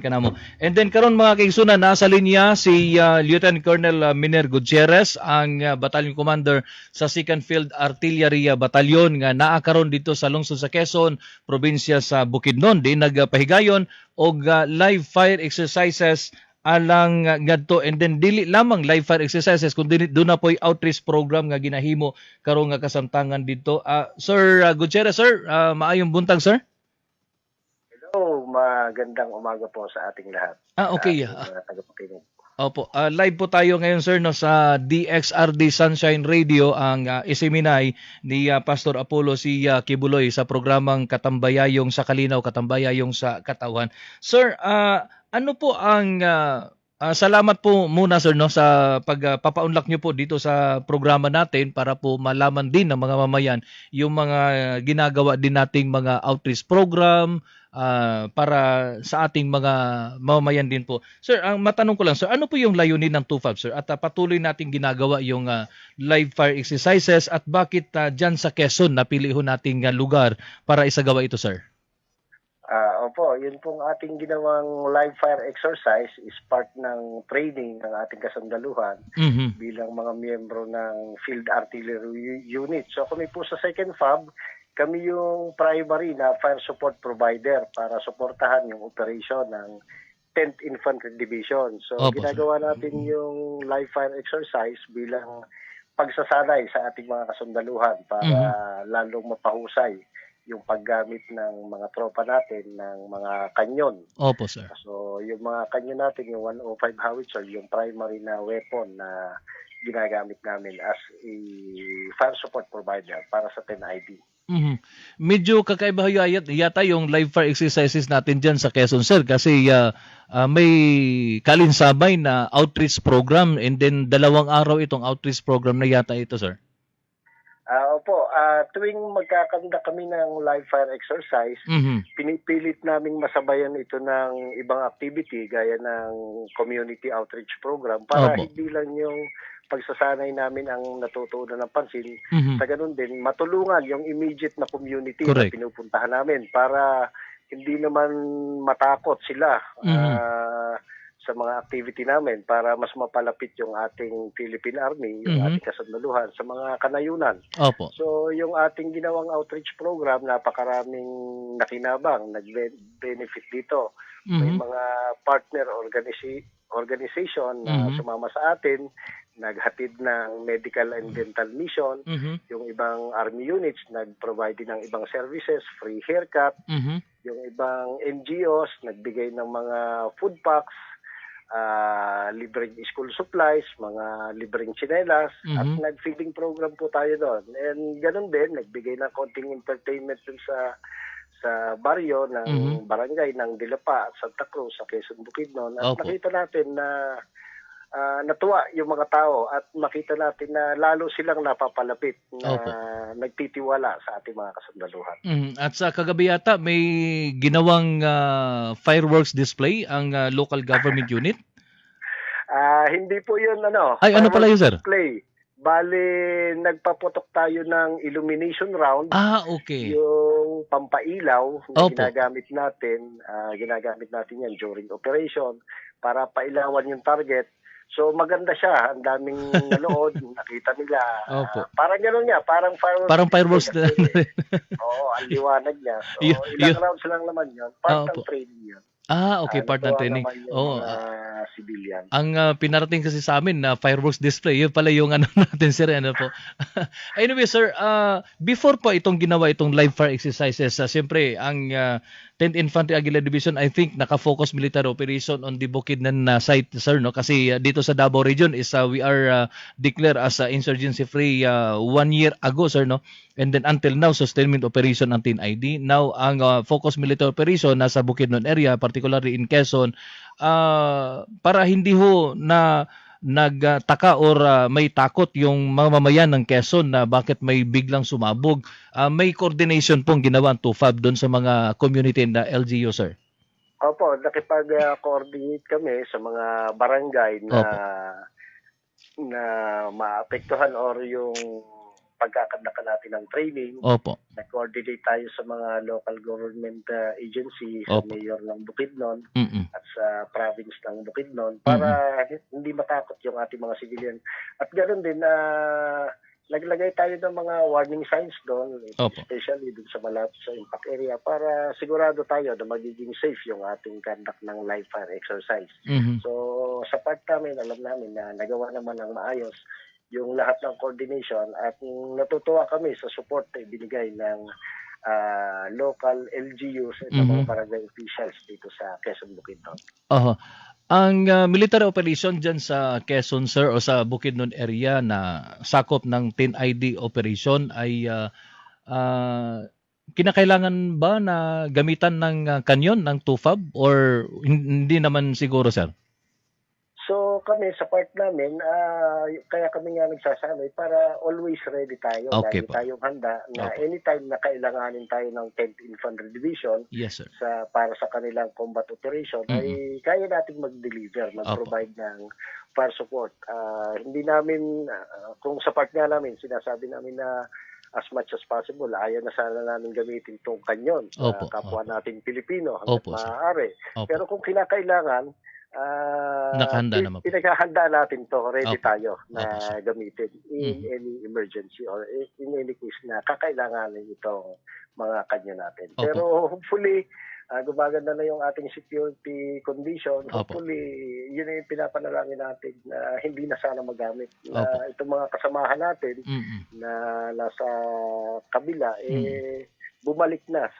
kanamo. And then karon mga kaigsunan, nasa linya si Lieutenant Colonel Miner Gutierrez, ang Battalion Commander sa 2nd Field Artillery Battalion nga naa karon dito sa lungsod sa Quezon, probinsya sa Bukidnon. Di nagpahigayon og live fire exercises alang ngadto, and then dili lamang live fire exercises kundi doon na po'y outreach program nga ginahimo karong nga kasamtangan dito. Sir Gutierrez, sir, maayong buntag, sir. Hello, magandang umaga po sa ating lahat. Okay. Tagapakinig. Opo, live po tayo ngayon, sir, no, sa DXRD Sunshine Radio, ang isiminay ni Pastor Apollo si Kibuloy sa programang Katambayayong sa Kalinaw, Katambayayong sa Katawan. Sir, ano po ang salamat po muna, sir, no, sa pagpapaunlak nyo po dito sa programa natin para po malaman din ng mga mamayan yung mga ginagawa din nating mga outreach program para sa ating mga mamamayan din po. Sir, ang matanong ko lang, sir, ano po yung layunin ng 2FAB, sir? At patuloy nating ginagawa yung live fire exercises, at bakit dyan sa Quezon napili ho nating lugar para isagawa ito, sir? Opo, yun pong ating ginawang live fire exercise is part ng training ng ating kasandaluhan bilang mga miyembro ng Field Artillery Unit. So kami po sa 2nd FAB, kami yung primary na fire support provider para suportahan yung operation ng 10th Infantry Division. So ginagawa natin yung live fire exercise bilang pagsasanay sa ating mga kasandaluhan para lalong mapahusay yung paggamit ng mga tropa natin ng mga kanyon. Opo, sir. So, yung mga kanyon natin, yung 105 howitzer, yung primary na weapon na ginagamit namin as a fire support provider para sa 10ID. Medyo kakaiba yata yung live fire exercises natin dyan sa Quezon, sir, kasi may kalinsabay na outreach program, and then 2 araw itong outreach program na yata ito, sir. Opo, tuwing magkakanda kami ng live fire exercise, pinipilit naming masabayan ito ng ibang activity gaya ng community outreach program para hindi lang yung pagsasanay namin ang natutuunan ng pansin, sa ganun din matulungan yung immediate na community na pinupuntahan namin para hindi naman matakot sila sa mga activity namin, para mas mapalapit yung ating Philippine Army, yung ating kasandaluhan sa mga kanayunan. Opo. So yung ating ginawang outreach program, napakaraming nakinabang, nag-benefit dito. May mga partner organization na sumama sa atin, naghatid ng medical and dental mission. Yung ibang army units nag-provide din ng ibang services, free haircut. Yung ibang NGOs nagbigay ng mga food packs, libreng school supplies, mga libreng tsinelas, at nag-feeding program po tayo doon. And ganun din, nagbigay ng konting entertainment dun sa baryo ng barangay ng Dilapa, Santa Cruz, sa Quezon, Bukidnon. At nakita natin na natuwa yung mga tao, at makita natin na lalo silang napapalapit na nagtitiwala sa ating mga kasandaluhan. At sa kagabi yata may ginawang fireworks display ang local government unit? Hindi po yun Ay, ano pala yun, sir? Display. Bale, nagpaputok tayo ng illumination round. Okay. Yung pampailaw na ginagamit natin yan during operation para pailawan yung target. So maganda siya, ang daming nanood, nakita nila. Parang gano'n niya, parang fireworks. Parang fireworks. Oo, ang liwanag niya. So ilang rounds lang naman yun. Part ng training yun. Okay, part ng training. Civilian. Ang pinarating kasi sa amin na fireworks display, yun pala yung ano natin, sir, ano po. Anyway, sir, before pa itong ginawa itong live fire exercises, siyempre ang 10th Infantry Aguila Division, I think naka-focus military operation on the Bukidnon site, sir, no? Kasi dito sa Davao region is we are declared as insurgency free 1 year ago, sir, no? And then until now, sustainment operation ang 10ID. Now, ang focus military operation nasa Bukidnon area, particularly in Quezon, para hindi ho na nagtaka or may takot yung mamamayan ng Quezon na bakit may biglang sumabog. May coordination pong ginawa ang 2FAB doon sa mga community na LGU, sir. Opo, nakipag-coordinate kami sa mga barangay na maapektuhan or yung pagkakandakan natin ng training. Opo. Nag-coordinate tayo sa mga local government agency, sa Opo. mayor ng Bukidnon Mm. at sa province ng Bukidnon para hindi matakot yung ating mga civilian. At ganoon din naglagay tayo ng mga warning signs doon, Opo. especially doon sa malapit sa impact area para sigurado tayo na magiging safe yung ating conduct ng live fire exercise. Mhm. So sa part namin, alam namin na nagawa naman ng maayos yung lahat ng coordination at natutuwa kami sa support na ibinigay ng local LGUs at ng mga barangay officials dito sa Quezon Bukidnon. Oho. Ang military operation dyan sa Quezon, sir, o sa Bukidnon area na sakop ng 10ID operation ay kinakailangan ba na gamitan ng kanyon, ng TUFAB, or hindi naman siguro, sir? So kami sa part namin, kaya kami nga nagsasanay para always ready tayo. Okay Lagi po. tayong handa na Opo. anytime na kailanganin tayo ng 10th Infantry Division Yes, sir. para sa kanilang combat operation, ay kaya nating mag-deliver, mag-provide ng fire support. Hindi namin, kung sa part nga namin, sinasabi namin na as much as possible, ayaw na sana namin gamitin itong kanyon sa Opo. kapwa natin Pilipino hanggat Opo, sir. maaari. Opo. Pero kung kinakailangan, Nakahanda naman po. pinaghahanda natin to, ready Opo. tayo na Opo, sir. gamitin in any emergency or in any case na kakailanganin itong mga kanyo natin. Opo. Pero hopefully, gumaganda na yung ating security condition. Opo. Hopefully, yun yung pinapanalangin natin na hindi na sana magamit. Na Opo. itong mga kasamahan natin na nasa kabila, bumalik na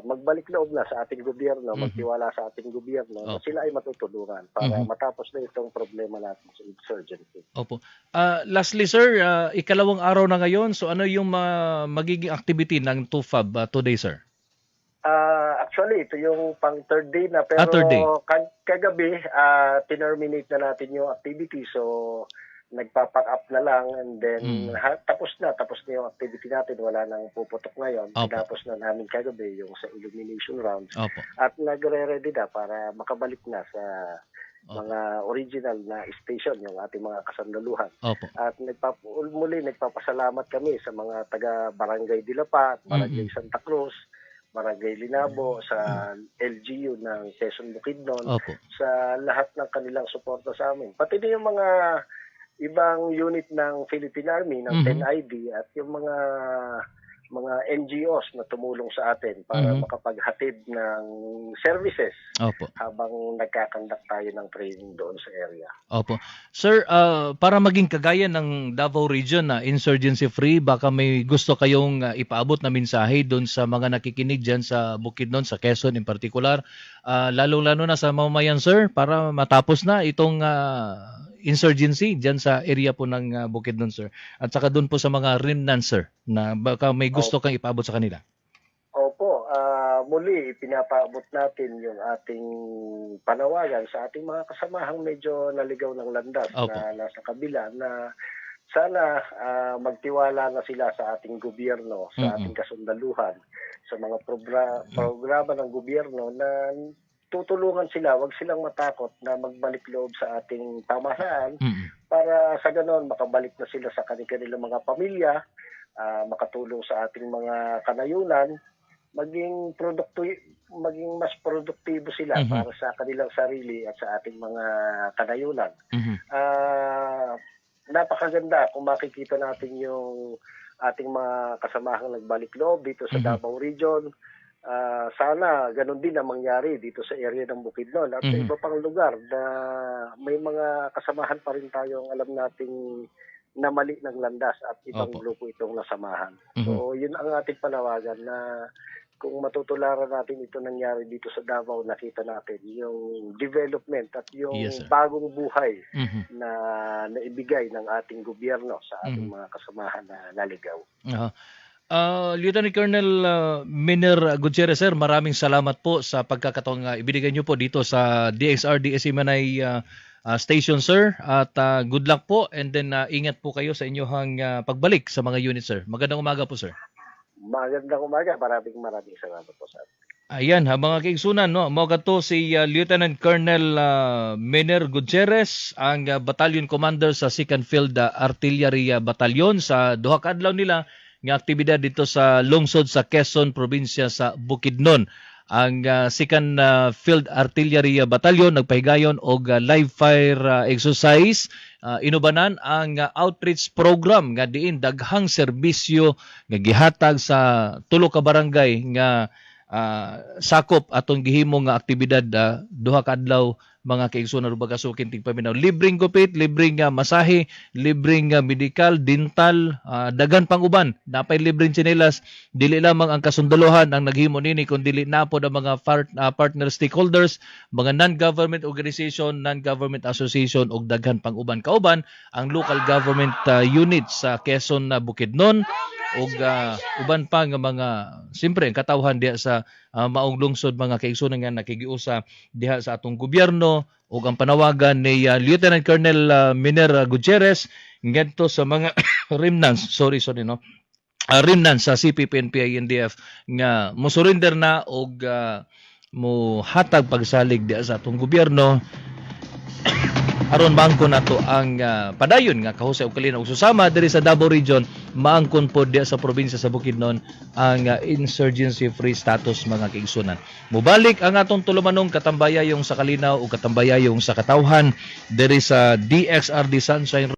magbalik loob na sa ating gobyerno, magtiwala sa ating gobyerno na sila ay matutulungan para matapos na itong problema natin sa insurgency. Opo. Lastly, sir, ikalawang araw na ngayon, so ano yung magiging activity ng TUFAB today, sir? Actually, ito yung pang third day na, pero third day. kagabi, tinerminate na natin yung activity. So, nagpapack up na lang and then tapos na yung activity natin. Wala nang puputok ngayon. Opo. Tapos na namin kagabi yung sa illumination rounds. Opo. At nagre-ready na para makabalik na sa mga original na station yung ating mga kasandaluhan. Opo. At muli nagpapasalamat kami sa mga taga Barangay Dilapat, Barangay Santa Cruz, Barangay Linabo, sa LGU ng Quezon Bukidnon, Opo. sa lahat ng kanilang suporta sa amin. Pati din yung mga ibang unit ng Philippine Army, ng 10ID, at yung mga NGOs na tumulong sa atin para makapaghatid ng services Opo. habang nagkakandak tayo ng training doon sa area. Opo. Sir, para maging kagaya ng Davao Region na insurgency free, baka may gusto kayong ipaabot na mensahe doon sa mga nakikinig dyan sa Bukidnon, sa Quezon in particular, lalong-lalo na sa mamamayan, sir, para matapos na itong insurgency dyan sa area po ng Bukidnon, sir. At saka doon po sa mga remnants, sir, na baka may gusto kang ipaabot sa kanila. Opo, muli pinapaabot natin yung ating panawagan sa ating mga kasamahang medyo naligaw ng landas na nasa kabila, na sana magtiwala na sila sa ating gobyerno, sa ating kasundaluhan, sa mga programa ng gobyerno na tutulungan sila, wag silang matakot na magbalik loob sa ating pamahalaan para sa ganon makabalik na sila sa kanilang mga pamilya, makatulong sa ating mga kanayunan, maging mas produktibo sila para sa kanilang sarili at sa ating mga kanayunan. Napakaganda kung makikita natin yung ating mga kasamahang nagbalik loob dito sa Davao Region. Sana ganun din ang mangyari dito sa area ng Bukidnon at sa iba pang lugar na may mga kasamahan pa rin tayong alam nating na mali ng landas at ibang grupo itong nasamahan. So yun ang ating panawagan, na kung matutularan natin ito nangyari dito sa Davao, nakita natin yung development at yung bagong buhay na naibigay ng ating gobyerno sa ating mga kasamahan na naligaw. Lieutenant Colonel Miner Gutierrez, sir, maraming salamat po sa pagkakataong ibinigay niyo po dito sa DXR DSC Manay Station, sir, at good luck po, and then ingat po kayo sa inyong pagbalik sa mga unit, sir. Magandang umaga po, sir. Magandang umaga. Maraming salamat po sa atin. Ayan, ha, mga kaigsunan, no, mao kadto si Lieutenant Colonel Mener Gutierrez, ang battalion commander sa 2nd Field Artillery Battalion sa duha ka adlaw nila nga aktibidad dito sa lungsod sa Quezon probinsya sa Bukidnon. Ang 2nd Field Artillery Battalion nagpahigayon og live fire exercise, inubanan ang outreach program nga diin daghang serbisyo nga gihatag sa tulo ka barangay nga sakop atong gihimo nga aktibidad duha ka adlaw mga kaigsunan ug bagasukin tig paminaw. Libreng gupit, libreng masahe, libreng medical, dental, daghan pang uban. Napay libreng tsinelas. Dili lamang ang kasundaluhan ang naghimo nini kun dili na po ang mga partner stakeholders, mga non-government organization, non-government association ug daghan pang uban. Kauban ang local government units sa Quezon na Bukidnon ug uban pa nga mga siyempre ang katawhan diha sa maong lungsod mga kaigsunan nga nakigiusa diha sa atong gobyerno ug ang panawagan ni Lieutenant Colonel Mener Gutierrez ngadto sa mga remnants remnants sa CPP, NPA, NDF nga mo surrender na ug mo hatag pagsalig diha sa atong gobyerno aron maangkon nato ang padayon nga kahusay ug kalinaw ug susama diri sa Davao Region maangkon pod diha sa probinsya sa Bukidnon ang insurgency free status mga kaigsunan. Mubalik ang atong tulumanong katambayayong sa kalinaw ug katambayayong sa katawhan diri sa DXRD Sunshine